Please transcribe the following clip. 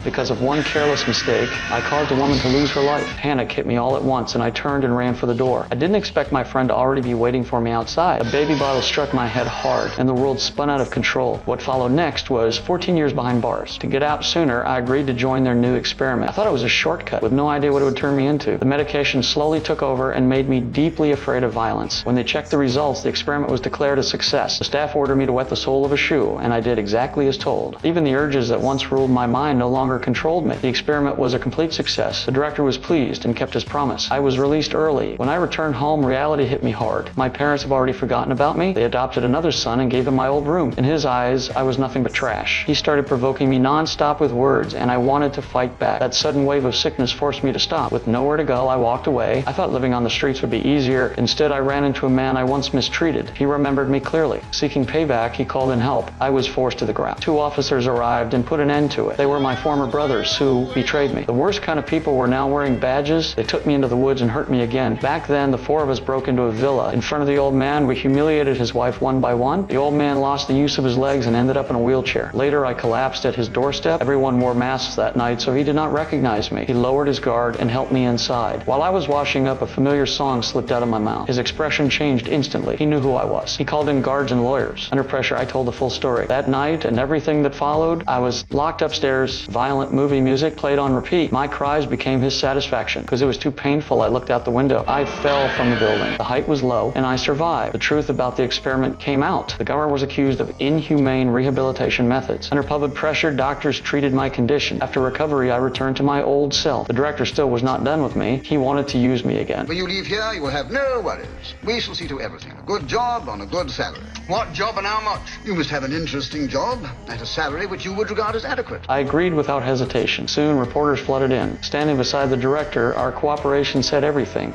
Because of one careless mistake, I caused a woman to lose her life. Panic hit me all at once, and I turned and ran for the door. I didn't expect my friend to already be waiting for me outside. A baby bottle struck my head hard, and the world spun out of control. What followed next was 14 years behind bars. To get out sooner, I agreed to join their new experiment. I thought it was a shortcut, with no idea what it would turn me into. The medication slowly took over and made me deeply afraid of violence. When they checked the results, the experiment was declared a success. The staff ordered me to wet the sole of a shoe, and I did exactly as told. Even the urges that once ruled my mind no longer controlled me. The experiment was a complete success. The director was pleased and kept his promise. I was released early. When I returned home, reality hit me hard. My parents have already forgotten about me. They adopted another son and gave him my old room. In his eyes, I was nothing but trash. He started provoking me non-stop with words, and I wanted to fight back. That sudden wave of sickness forced me to stop. With nowhere to go, I walked away. I thought living on the streets would be easier. Instead, I ran into a man I once mistreated. He remembered me clearly. Seeking payback, he called in help. I was forced to the ground. 2 officers arrived and put an end to it. They were my former brothers who betrayed me. The worst kind of people were now wearing badges. They took me into the woods and hurt me again. Back then, the 4 of us broke into a villa. In front of the old man, we humiliated his wife one by one. The old man lost the use of his legs and ended up in a wheelchair. Later, I collapsed at his doorstep. Everyone wore masks that night, so he did not recognize me. He lowered his guard and helped me inside. While I was washing up, a familiar song slipped out of my mouth. His expression changed instantly. He knew who I was. He called in guards and lawyers. Under pressure, I told the full story. That night and everything that followed, I was locked upstairs. Violent movie music played on repeat. My cries became his satisfaction. Because it was too painful, I looked out the window. I fell from the building. The height was low, and I survived. The truth about the experiment came out. The government was accused of inhumane rehabilitation methods. Under public pressure, doctors treated my condition. After recovery, I returned to my old self. The director still was not done with me. He wanted to use me again. When you leave here, you will have no worries. We shall see to everything. A good job on a good salary. What job and how much? You must have an interesting job at a salary which you would regard as adequate. I agreed without hesitation. Soon, reporters flooded in. Standing beside the director, our cooperation said everything.